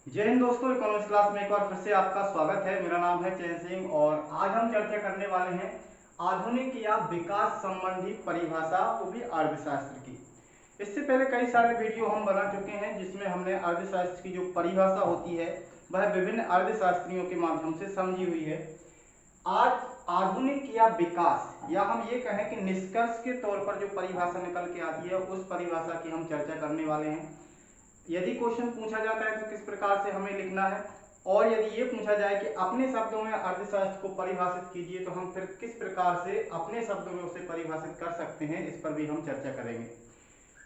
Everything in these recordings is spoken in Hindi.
जय हिंद दोस्तों, इकोनॉमिक्स क्लास में एक बार फिर से आपका स्वागत है। मेरा नाम है चैन सिंह और आज हम चर्चा करने वाले हैं आधुनिक या विकास संबंधी परिभाषा, वो भी अर्थशास्त्र की। इससे पहले कई सारे वीडियो हम बना चुके हैं जिसमें हमने अर्थशास्त्र की जो परिभाषा होती है वह विभिन्न अर्थशास्त्रियों के माध्यम से समझी हुई है। आज आधुनिक या विकास या हम ये कहें कि निष्कर्ष के तौर पर जो परिभाषा निकल के आती है उस परिभाषा की हम चर्चा करने वाले हैं। यदि क्वेश्चन पूछा जाता है तो किस प्रकार से हमें लिखना है, और यदि ये पूछा जाए कि अपने शब्दों में अर्थशास्त्र को परिभाषित कीजिए तो हम फिर किस प्रकार से अपने शब्दों में उसे परिभाषित कर सकते हैं, इस पर भी हम चर्चा करेंगे।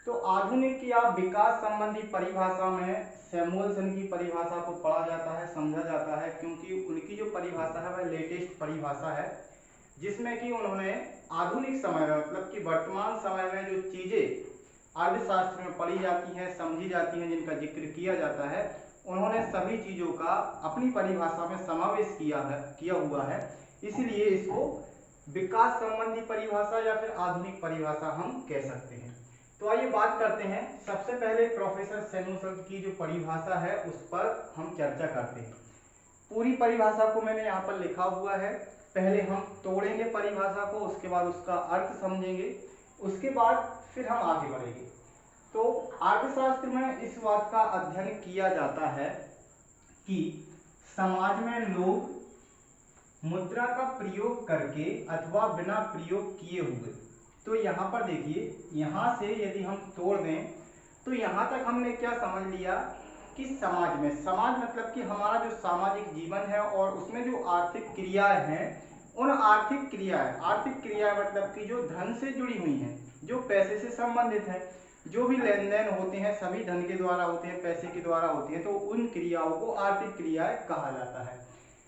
तो आधुनिक या विकास संबंधी परिभाषा में सैमुअलसन की परिभाषा को पढ़ा जाता है, समझा जाता है, क्योंकि उनकी जो परिभाषा है वह लेटेस्ट परिभाषा है जिसमें कि उन्होंने आधुनिक समय में मतलब कि वर्तमान समय में जो चीजें अर्थशास्त्र में पढ़ी जाती हैं, समझी जाती हैं, जिनका जिक्र किया जाता है, उन्होंने सभी चीजों का अपनी परिभाषा में समावेश किया हुआ है। इसलिए इसको विकास संबंधी परिभाषा या फिर आधुनिक परिभाषा हम कह सकते हैं। तो आइए बात करते हैं। सबसे पहले प्रोफेसर सैमुअलसन की जो परिभाषा है उस पर हम चर्चा करते हैं। पूरी परिभाषा को मैंने यहाँ पर लिखा हुआ है। पहले हम तोड़ेंगे परिभाषा को, उसके बाद उसका अर्थ समझेंगे, उसके बाद फिर हम आगे बढ़ेंगे। तो अर्थशास्त्र में इस बात का अध्ययन किया जाता है कि समाज में लोग मुद्रा का प्रयोग करके अथवा बिना प्रयोग किए हुए, तो यहाँ पर देखिए, यहाँ से यदि हम तोड़ दें तो यहाँ तक हमने क्या समझ लिया कि समाज में, समाज मतलब कि हमारा जो सामाजिक जीवन है और उसमें जो आर्थिक क्रियाएं हैं, उन आर्थिक क्रियाएं मतलब कि जो धन से जुड़ी हुई हैं, जो पैसे से संबंधित है, जो भी लेन देन होते हैं सभी धन के द्वारा होते हैं, पैसे के द्वारा होते हैं, तो उन क्रियाओं को आर्थिक क्रियाएं कहा जाता है।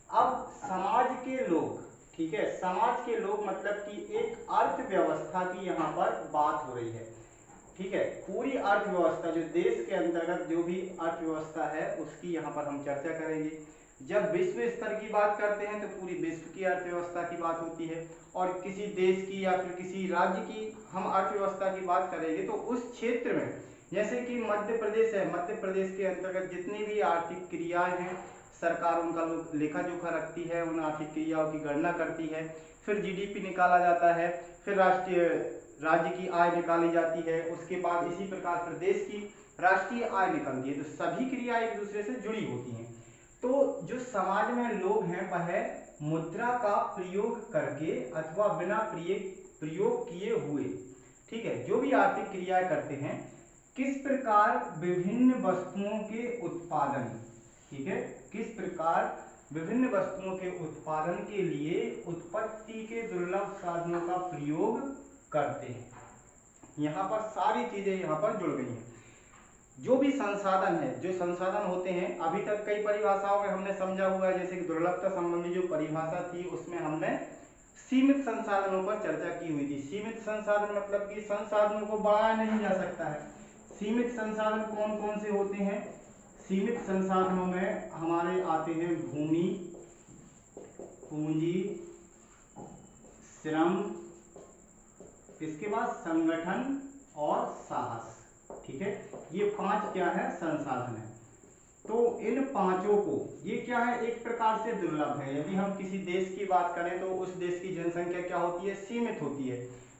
अब समाज के लोग, ठीक है, समाज के लोग मतलब कि एक अर्थव्यवस्था की यहाँ पर बात हो रही है, ठीक है। पूरी अर्थव्यवस्था जो देश के अंतर्गत जो भी अर्थव्यवस्था है उसकी यहाँ पर हम चर्चा करेंगे। जब विश्व स्तर की बात करते हैं तो पूरी विश्व की अर्थव्यवस्था की बात होती है, और किसी देश की या फिर किसी राज्य की हम अर्थव्यवस्था की बात करेंगे तो उस क्षेत्र में, जैसे कि मध्य प्रदेश है, मध्य प्रदेश के अंतर्गत जितनी भी आर्थिक क्रियाएं हैं सरकार उनका लेखा जोखा रखती है, उन आर्थिक क्रियाओं की गणना करती है, फिर जीडीपी निकाला जाता है, फिर राष्ट्रीय राज्य की आय निकाली जाती है, उसके बाद इसी प्रकार प्रदेश की राष्ट्रीय आय निकलती है। तो सभी क्रिया एक दूसरे से जुड़ी होती हैं। तो जो समाज में लोग हैं वह मुद्रा का प्रयोग करके अथवा बिना प्रयोग किए हुए, ठीक है, जो भी आर्थिक क्रियाएं करते हैं, किस प्रकार विभिन्न वस्तुओं के उत्पादन, ठीक है, किस प्रकार विभिन्न वस्तुओं के उत्पादन के लिए उत्पत्ति के दुर्लभ साधनों का प्रयोग करते हैं। यहाँ पर सारी चीजें यहाँ पर जुड़ गई हैं। जो भी संसाधन है, जो संसाधन होते हैं, अभी तक कई परिभाषाओं में हमने समझा हुआ है, जैसे कि दुर्लभता संबंधी जो परिभाषा थी उसमें हमने सीमित संसाधनों पर चर्चा की हुई थी। सीमित संसाधन मतलब कि संसाधनों को बढ़ाया नहीं जा सकता है। सीमित संसाधन कौन कौन से होते हैं? सीमित संसाधनों में हमारे आते हैं भूमि, पूंजी, श्रम, इसके बाद संगठन और साहस, ठीक है। ये पांच क्या है? संसाधन है। तो इन पांचों को, ये क्या है? एक प्रकार से दुर्लभ है। यदि हम किसी देश की बात करें तो उस देश की जनसंख्या क्या होती है? सीमित होती है।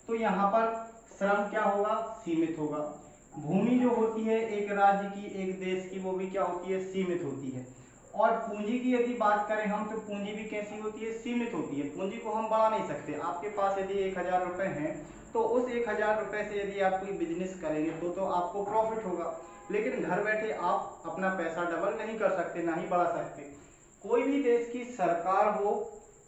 तो यहाँ पर श्रम क्या होगा? सीमित होगा। भूमि जो होती है एक राज्य की, एक देश की, वो भी क्या होती है? सीमित होती है। और पूंजी की यदि बात करें हम, तो पूंजी भी कैसी होती है? सीमित होती है। पूंजी को हम बढ़ा नहीं सकते। आपके पास यदि 1000 रुपए हैं तो उस 1000 रुपए से यदि आप कोई बिजनेस करेंगे तो आपको प्रॉफिट होगा, लेकिन घर बैठे आप अपना पैसा डबल नहीं कर सकते, ना ही बढ़ा सकते। कोई भी देश की सरकार हो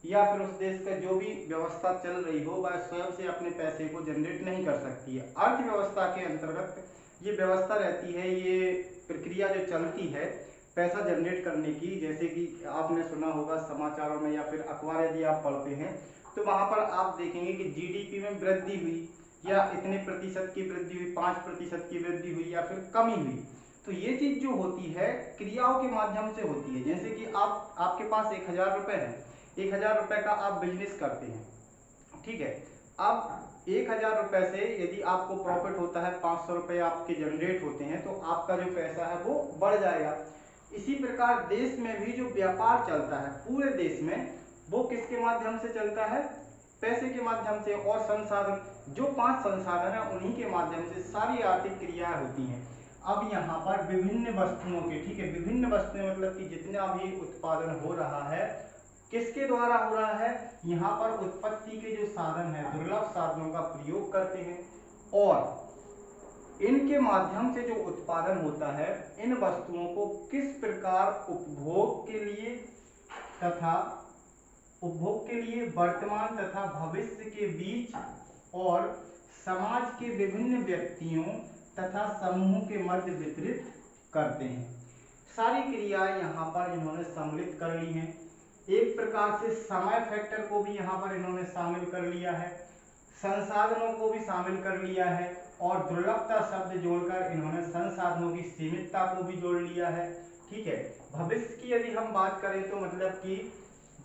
या फिर उस देश का जो भी व्यवस्था चल रही हो, वह स्वयं से अपने पैसे को जनरेट नहीं कर सकती है। अर्थव्यवस्था के अंतर्गत ये व्यवस्था रहती है, ये प्रक्रिया जो चलती है पैसा जनरेट करने की। जैसे कि आपने सुना होगा समाचारों में या फिर अखबार यदि आप पढ़ते हैं तो वहां पर आप देखेंगे कि जीडीपी में वृद्धि हुई, या इतने प्रतिशत की वृद्धि हुई, 5% की वृद्धि हुई, या फिर कमी हुई। तो ये चीज जो होती है क्रियाओं के माध्यम से होती है। जैसे कि आपके पास 1000 रुपए है, 1000 रुपए का आप बिजनेस करते हैं, ठीक है। अब 1000 रुपए से यदि आपको प्रॉफिट होता है, 500 रुपए आपके जनरेट होते हैं, तो आपका जो पैसा है वो बढ़ जाएगा। इसी प्रकार देश में भी जो व्यापार चलता है पूरे देश में, वो किसके माध्यम से चलता है? पैसे के माध्यम से। और संसाधन, जो 5 संसाधन है उन्हीं के माध्यम से सारी आर्थिक क्रियाएं होती हैं। अब यहाँ पर विभिन्न वस्तुओं के, ठीक है, विभिन्न वस्तुएं मतलब कि जितना भी उत्पादन हो रहा है किसके द्वारा हो रहा है? यहाँ पर उत्पत्ति के जो साधन है, दुर्लभ साधनों का प्रयोग करते हैं और इनके माध्यम से जो उत्पादन होता है, इन वस्तुओं को किस प्रकार उपभोग के लिए वर्तमान तथा भविष्य के बीच और समाज के विभिन्न व्यक्तियों तथा समूहों के मध्य वितरित करते हैं। सारी क्रियाएं यहाँ पर इन्होंने सम्मिलित कर ली हैं। एक प्रकार से समय फैक्टर को भी यहाँ पर इन्होंने शामिल कर लिया है, संसाधनों को भी शामिल कर लिया है और दुर्लभता शब्द जोड़कर इन्होंने संसाधनों की सीमितता को भी जोड़ लिया है। ठीक है, भविष्य की यदि हम बात करें तो मतलब कि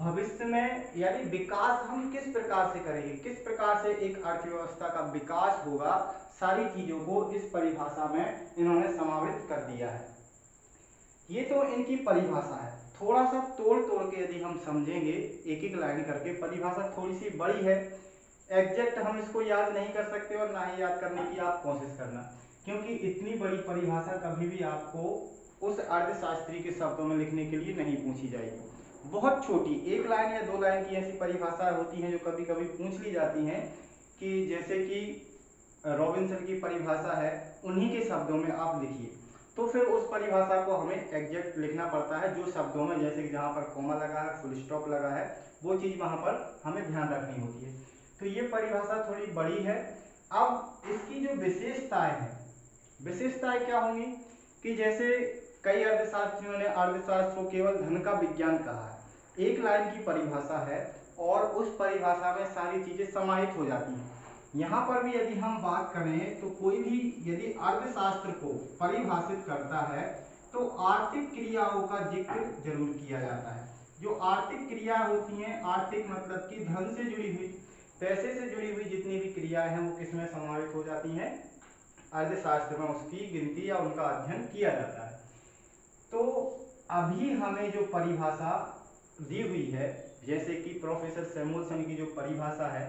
भविष्य में यानी विकास हम किस प्रकार से करेंगे, किस प्रकार से एक अर्थव्यवस्था का विकास होगा, सारी चीजों को इस परिभाषा में इन्होंने समावित कर दिया है। ये तो इनकी परिभाषा है। थोड़ा सा तोड़ तोड़ के यदि हम समझेंगे एक एक लाइन करके, परिभाषा थोड़ी सी बड़ी है, एग्जैक्ट हम इसको याद नहीं कर सकते और ना ही याद करने की आप कोशिश करना, क्योंकि इतनी बड़ी परिभाषा कभी भी आपको उस अर्थशास्त्री के शब्दों में लिखने के लिए नहीं पूछी जाएगी। बहुत छोटी 1 लाइन या 2 लाइन की ऐसी परिभाषाएं होती हैं जो कभी कभी पूछ ली जाती हैं, कि जैसे कि रॉबिन्सन की परिभाषा है, उन्हीं के शब्दों में आप लिखिए, तो फिर उस परिभाषा को हमें एग्जैक्ट लिखना पड़ता है, जो शब्दों में, जैसे कि जहाँ पर कोमा लगा है, फुल स्टॉप लगा है, वो चीज़ वहाँ पर हमें ध्यान रखनी होती है। तो ये परिभाषा थोड़ी बड़ी है। अब इसकी जो विशेषताएं हैं, विशेषताएं क्या होंगी कि जैसे कई अर्थशास्त्रियों ने अर्थशास्त्र को केवल धन का विज्ञान कहा है। 1 लाइन की परिभाषा है और उस परिभाषा में सारी चीजें समाहित हो जाती हैं। यहाँ पर भी यदि हम बात करें तो कोई भी यदि अर्थशास्त्र को परिभाषित करता है तो आर्थिक क्रियाओं का जिक्र जरूर किया जाता है। जो आर्थिक क्रिया होती हैं, आर्थिक मतलब कि धन से जुड़ी हुई, पैसे से जुड़ी हुई जितनी भी क्रियाएं हैं वो किसमें समाहित हो जाती हैं? अर्थशास्त्र में उसकी गिनती या उनका अध्ययन किया जाता है। तो अभी हमें जो परिभाषा दी हुई है, जैसे कि प्रोफेसर सैमुअलसन की जो परिभाषा है,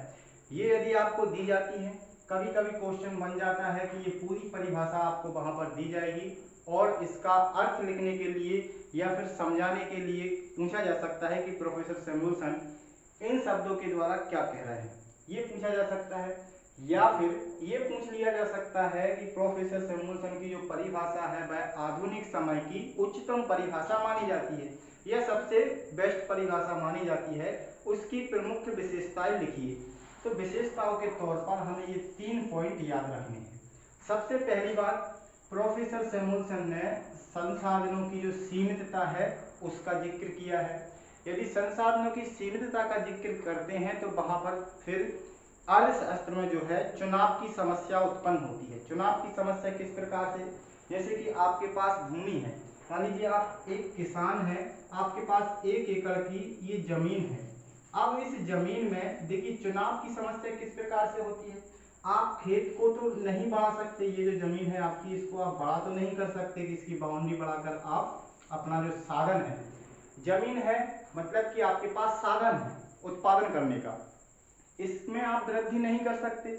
ये यदि आपको दी जाती है, कभी कभी क्वेश्चन बन जाता है कि ये पूरी परिभाषा आपको वहां पर दी जाएगी और इसका अर्थ लिखने के लिए या फिर समझाने के लिए पूछा जा सकता है कि प्रोफेसर सैमुअलसन इन शब्दों के द्वारा क्या कह रहे हैं, ये पूछा जा सकता है। या फिर ये पूछ लिया जा सकता है कि प्रोफेसर सैमुअलसन की जो परिभाषा है वह आधुनिक समय की उच्चतम परिभाषा मानी जाती है या सबसे बेस्ट परिभाषा मानी जाती है, उसकी प्रमुख विशेषताएं लिखिए। तो विशेषताओं के तौर पर हमें ये 3 पॉइंट याद रखने हैं। सबसे पहली बात, प्रोफेसर सैमुअलसन ने संसाधनों की जो सीमितता है उसका जिक्र किया है। यदि संसाधनों की सीमितता का जिक्र करते हैं तो वहां पर फिर अर्थशास्त्र में जो है चुनाव की समस्या उत्पन्न होती है। चुनाव की समस्या किस प्रकार से, जैसे कि आपके पास भूमि है, मान लीजिए आप एक किसान हैं, आपके पास 1 एकड़ की ये जमीन है। अब इस जमीन में देखिए चुनाव की समस्या किस प्रकार से होती है, आप खेत को तो नहीं बढ़ा सकते, ये जो जमीन है आपकी, इसको आप बड़ा तो नहीं कर सकते कि इसकी बाउंड्री बढ़ाकर आप अपना जो साधन है, जमीन है मतलब कि आपके पास साधन है उत्पादन करने का, इसमें आप वृद्धि नहीं कर सकते।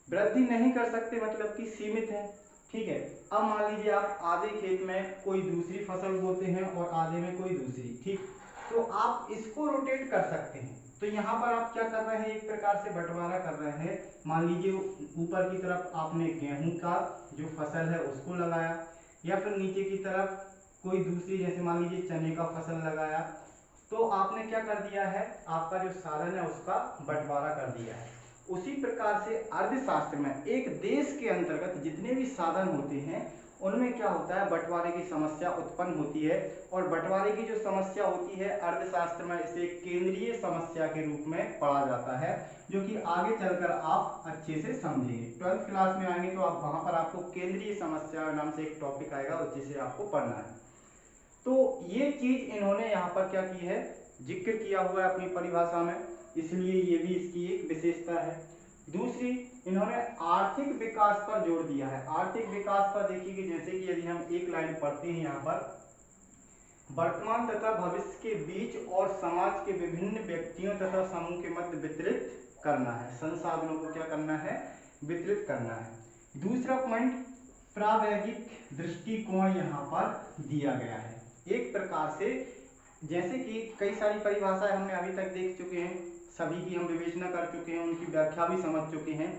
वृद्धि नहीं कर सकते मतलब कि सीमित है, ठीक है। अब मान लीजिए आप आधे खेत में कोई दूसरी फसल बोते हैं और आधे में कोई दूसरी, ठीक, तो आप इसको रोटेट कर सकते हैं। तो यहाँ पर आप क्या कर रहे हैं, एक प्रकार से बंटवारा कर रहे हैं। मान लीजिए ऊपर की तरफ आपने गेहूं का जो फसल है उसको लगाया, या फिर नीचे की तरफ कोई दूसरी, जैसे मान लीजिए चने का फसल लगाया, तो आपने क्या कर दिया है, आपका जो साधन है उसका बंटवारा कर दिया है। उसी प्रकार से अर्थशास्त्र में एक देश के अंतर्गत जितने भी साधन होते हैं उनमें क्या होता है, बंटवारे की समस्या उत्पन्न होती है। और बंटवारे की जो समस्या होती है अर्थशास्त्र में इसे केंद्रीय समस्या के रूप में पढ़ा जाता है, जो कि आगे चलकर आप अच्छे से समझेंगे। 12th क्लास में आएंगे तो आप वहां पर आपको केंद्रीय समस्या नाम से एक टॉपिक आएगा, उसी से आपको पढ़ना है। तो ये चीज इन्होंने यहाँ पर क्या की है, जिक्र किया हुआ है अपनी परिभाषा में, इसलिए ये भी इसकी एक विशेषता है। दूसरी, इन्होंने आर्थिक विकास पर जोर दिया है। आर्थिक विकास पर देखिए कि जैसे कि यदि हम 1 लाइन पढ़ते हैं यहाँ पर, वर्तमान तथा भविष्य के बीच और समाज के विभिन्न व्यक्तियों तथा समूह के मध्य वितरित करना है। संसाधनों को क्या करना है? वितरित करना है। दूसरा पॉइंट, प्रावैगिक दृष्टिकोण यहाँ पर दिया गया है। एक प्रकार से जैसे कि कई सारी परिभाषाएं हमने अभी तक देख चुके हैं, सभी की हम विवेचना कर चुके हैं, उनकी व्याख्या भी समझ चुके हैं।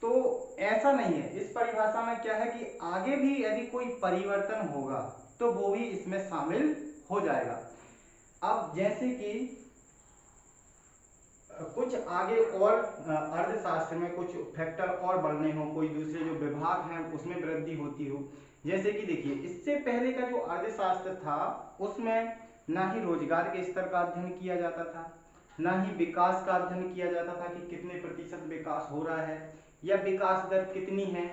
तो ऐसा नहीं है, इस परिभाषा में क्या है कि आगे भी यदि कोई परिवर्तन होगा तो वो भी इसमें शामिल हो जाएगा। अब जैसे कि कुछ आगे और अर्थशास्त्र में कुछ फैक्टर और बढ़ने हो, कोई दूसरे जो विभाग हैं उसमें वृद्धि होती हो। जैसे कि देखिए, इससे पहले का जो अर्थशास्त्र था उसमें ना ही रोजगार के स्तर का अध्ययन किया जाता था, ना ही विकास का अध्ययन किया जाता था कि कितने प्रतिशत विकास हो रहा है या विकास दर कितनी है,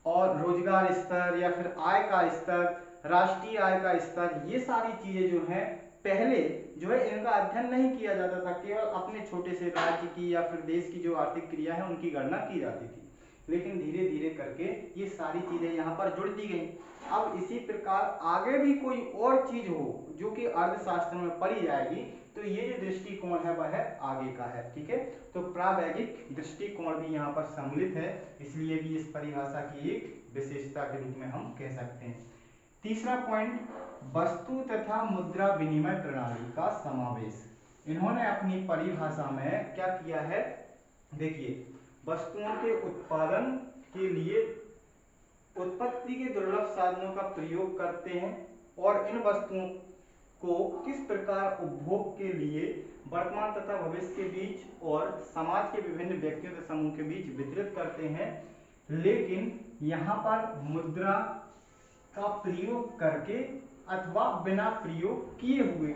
और रोजगार स्तर या फिर आय का स्तर, राष्ट्रीय आय का स्तर, ये सारी चीजें जो है पहले जो है इनका अध्ययन नहीं किया जाता था। केवल अपने छोटे से राज्य की या फिर देश की जो आर्थिक क्रिया है उनकी गणना की जाती थी। लेकिन धीरे धीरे करके ये सारी चीजें यहाँ पर जुड़ दी गई। अब इसी प्रकार आगे भी कोई और चीज हो जो कि अर्थशास्त्र में पढ़ी जाएगी तो ये जो दृष्टिकोण है वह आगे का है। ठीक है, तो प्रावैगिक दृष्टिकोण भी यहाँ पर सम्मिलित है, इसलिए भी इस परिभाषा की एक विशेषता के रूप में हम कह सकते हैं। तीसरा पॉइंट, वस्तु तथा मुद्रा विनिमय प्रणाली का समावेश। इन्होंने अपनी परिभाषा में क्या किया है? देखिए, वस्तुओं के उत्पादन के लिए उत्पत्ति के दुर्लभ साधनों का प्रयोग करते हैं और इन वस्तुओं को किस प्रकार उपभोग के लिए वर्तमान तथा भविष्य के बीच और समाज के विभिन्न व्यक्तियों तथा समूह के बीच वितरित करते हैं। लेकिन यहाँ पर मुद्रा का प्रयोग करके अथवा बिना प्रयोग किए हुए,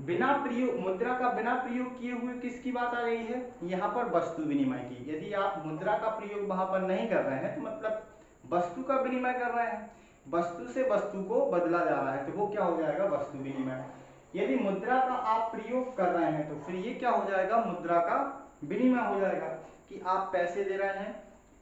बिना प्रयोग, मुद्रा का बिना प्रयोग किए हुए किसकी बात आ रही है? यहाँ पर वस्तु विनिमय की। यदि आप मुद्रा का प्रयोग वहां पर नहीं कर रहे हैं तो मतलब वस्तु का विनिमय कर रहे हैं, वस्तु से वस्तु को बदला जा रहा है, तो वो क्या हो जाएगा? वस्तु विनिमय। यदि मुद्रा का आप प्रयोग कर रहे हैं तो फिर ये क्या हो जाएगा? मुद्रा का विनिमय हो जाएगा कि आप पैसे दे रहे हैं,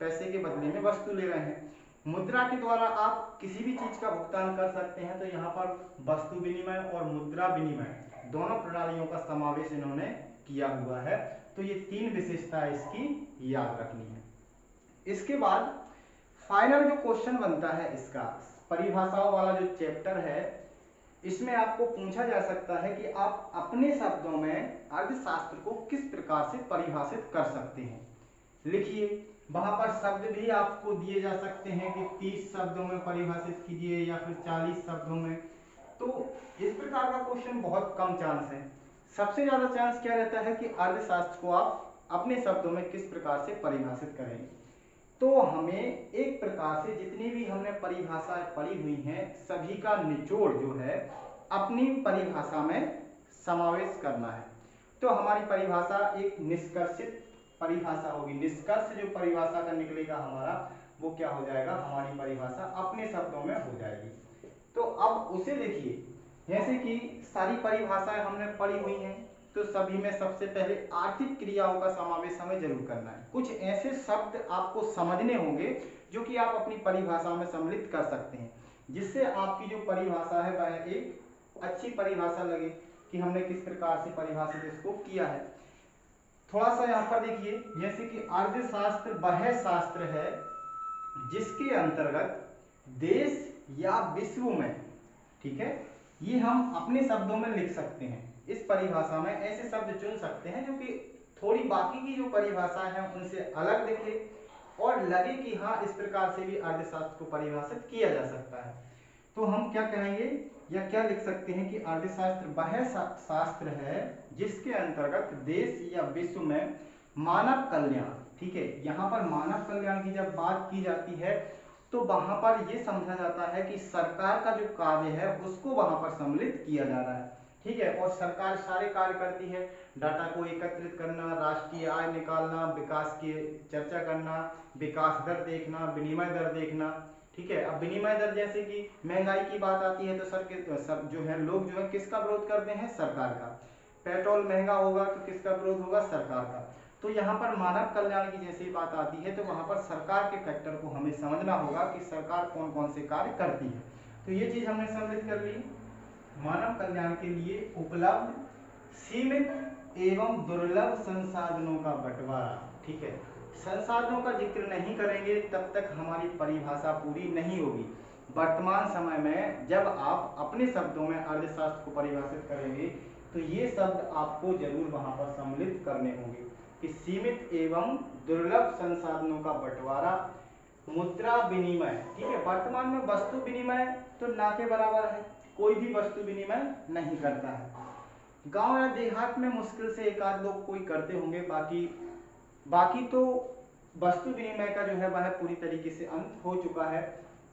पैसे के बदले में वस्तु ले रहे हैं। मुद्रा के द्वारा आप किसी भी चीज का भुगतान कर सकते हैं, तो यहाँ पर वस्तु विनिमय और मुद्रा विनिमय दोनों प्रणालियों का समावेश इन्होंने किया हुआ है। तो ये तीन विशेषताएं इसकी याद रखनी है। इसके बाद फाइनल जो क्वेश्चन बनता है इसका, परिभाषाओं वाला जो चैप्टर है, इसमें आपको पूछा जा सकता है कि आप अपने शब्दों में अर्थशास्त्र को किस प्रकार से परिभाषित कर सकते हैं। लिखिए, वहां पर शब्द भी आपको दिए जा सकते हैं कि 30 शब्दों में परिभाषित कीजिए या फिर 40 शब्दों में। तो इस प्रकार का क्वेश्चन बहुत कम चांस है। सबसे ज्यादा चांस क्या रहता है कि अर्थशास्त्र को आप अपने शब्दों में किस प्रकार से परिभाषित करेंगे। तो हमें एक प्रकार से जितनी भी हमने परिभाषाएं पढ़ी हुई हैं सभी का निचोड़ जो है अपनी परिभाषा में समावेश करना है। तो हमारी परिभाषा एक निष्कर्षित परिभाषा होगी। निष्कर्ष जो परिभाषा का निकलेगा हमारा, वो क्या हो जाएगा? हमारी परिभाषा अपने शब्दों में हो जाएगी। तो अब उसे देखिए, जैसे कि सारी परिभाषाएं हमने पढ़ी हुई हैं तो सभी में सबसे पहले आर्थिक क्रियाओं का समावेश हमें जरूर करना है। कुछ ऐसे शब्द आपको समझने होंगे जो कि आप अपनी परिभाषा में सम्मिलित कर सकते हैं, जिससे आपकी जो परिभाषा है वह एक अच्छी परिभाषा लगे कि हमने किस प्रकार से परिभाषित इसको किया है। थोड़ा सा यहाँ पर देखिए, जैसे कि अर्थशास्त्र वह शास्त्र है जिसके अंतर्गत देश या विश्व में, ठीक है, ये हम अपने शब्दों में लिख सकते हैं। इस परिभाषा में ऐसे शब्द चुन सकते हैं जो कि थोड़ी बाकी की जो परिभाषा है उनसे अलग दिखे और लगे कि हाँ, इस प्रकार से भी अर्थशास्त्र को परिभाषित किया जा सकता है। तो हम क्या कहेंगे या क्या लिख सकते हैं कि अर्थशास्त्र वह शास्त्र है जिसके अंतर्गत देश या विश्व में मानव कल्याण, ठीक है, यहाँ पर मानव कल्याण की जब बात की जाती है तो वहां पर यह समझा जाता है कि सरकार का जो कार्य है उसको वहां पर सम्मिलित किया जा रहा है। ठीक है, और सरकार सारे कार्य करती है, डाटा को एकत्रित करना, राष्ट्रीय आय निकालना, विकास की चर्चा करना, विकास दर देखना, विनिमय दर देखना। ठीक है, अब विनिमय दर जैसे कि महंगाई की बात आती है तो सर जो है लोग जो है किसका विरोध करते हैं? सरकार का। पेट्रोल महंगा होगा तो किसका विरोध होगा? सरकार का। तो यहाँ पर मानव कल्याण की जैसी बात आती है तो वहां पर सरकार के फैक्टर को हमें समझना होगा कि सरकार कौन कौन से कार्य करती है। तो ये चीज हमने सम्मिलित कर ली। मानव कल्याण के लिए उपलब्ध सीमित एवं दुर्लभ संसाधनों का बंटवारा। ठीक है, संसाधनों का जिक्र नहीं करेंगे तब तक हमारी परिभाषा पूरी नहीं होगी। वर्तमान समय में जब आप अपने शब्दों में अर्थशास्त्र को परिभाषित करेंगे तो ये शब्द आपको जरूर वहां पर सम्मिलित करने होंगे कि सीमित एवं दुर्लभ संसाधनों का बंटवारा, मुद्रा विनिमय। ठीक है, वर्तमान में वस्तु विनिमय तो ना के बराबर है, कोई भी वस्तु विनिमय नहीं करता है। गांव या देहात में मुश्किल से एक आध लोग कोई करते होंगे, बाकी तो वस्तु विनिमय का जो है वह पूरी तरीके से अंत हो चुका है।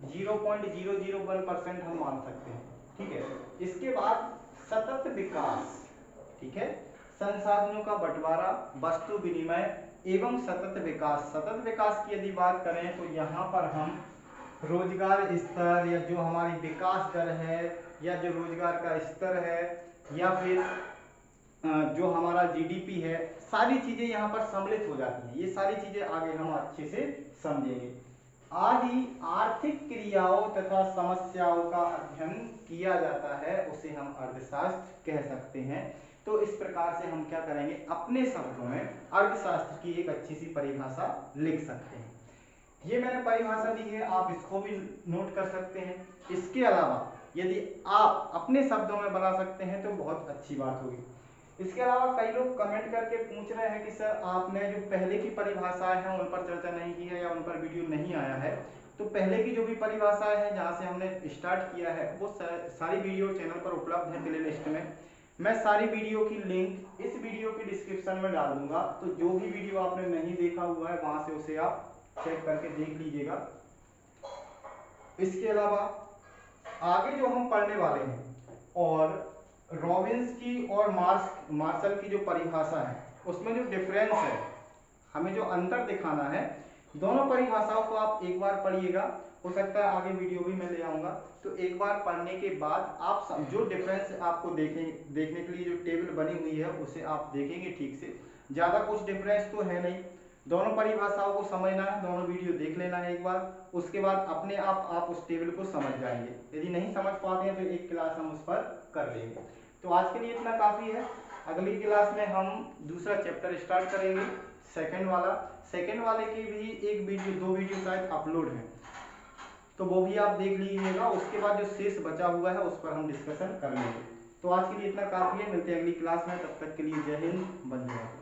0.001% हम मान सकते हैं। ठीक है, इसके बाद सतत विकास। ठीक है, संसाधनों का बंटवारा, वस्तु विनिमय एवं सतत विकास। सतत विकास की यदि बात करें तो यहाँ पर हम रोजगार स्तर या जो हमारी विकास दर है या जो रोजगार का स्तर है या फिर जो हमारा जीडीपी है, सारी चीजें यहाँ पर सम्मिलित हो जाती हैं। ये सारी चीजें आगे हम अच्छे से समझेंगे। आदि आर्थिक क्रियाओं तथा समस्याओं का अध्ययन किया जाता है, उसे हम अर्थशास्त्र कह सकते हैं। तो इस प्रकार से हम क्या करेंगे, अपने शब्दों में अर्थशास्त्र की एक अच्छी सी परिभाषा लिख सकते हैं। ये मैंने परिभाषा दी है, आप इसको भी नोट कर सकते हैं। इसके अलावा यदि आप अपने शब्दों में बना सकते हैं तो बहुत अच्छी बात होगी। इसके अलावा कई लोग कमेंट करके पूछ रहे हैं कि सर आपने जो पहले की परिभाषाएं हैं उन पर चर्चा नहीं की है या उन पर वीडियो नहीं आया है। तो पहले की जो भी परिभाषाएं हैं जहां से हमने स्टार्ट किया है वो सारी वीडियो चैनल पर उपलब्ध है प्ले लिस्ट में। मैं सारी वीडियो की लिंक इस वीडियो की डिस्क्रिप्शन में डाल दूंगा, तो जो भी वीडियो आपने नहीं देखा हुआ है वहां से उसे आप चेक करके देख लीजिएगा। इसके अलावा आगे जो हम पढ़ने वाले हैं और रॉबिन्स की और मार्शल की जो परिभाषा है उसमें जो डिफरेंस है, हमें जो अंतर दिखाना है, दोनों परिभाषाओं को आप एक बार पढ़िएगा। हो सकता है आगे वीडियो भी मैं ले आऊंगा, तो एक बार पढ़ने के बाद आप जो डिफरेंस आपको देखने के लिए जो टेबल बनी हुई है उसे आप देखेंगे ठीक से। ज्यादा कुछ डिफरेंस तो है नहीं, दोनों परिभाषाओं को समझना है, दोनों वीडियो देख लेना है एक बार, उसके बाद अपने आप उस टेबल को समझ जाएंगे। यदि नहीं समझ पाते हैं तो एक क्लास हम उस पर कर लेंगे। तो आज के लिए इतना काफी है। अगली क्लास में हम दूसरा चैप्टर स्टार्ट करेंगे, सेकंड वाले की भी एक वीडियो, 2 वीडियो शायद अपलोड है, तो वो भी आप देख लीजिएगा। उसके बाद जो शेष बचा हुआ है उस पर हम डिस्कशन कर लेंगे। तो आज के लिए इतना काफी है, मिलते हैं अगली क्लास में, तब तक के लिए जय हिंद, वंदे मातरम।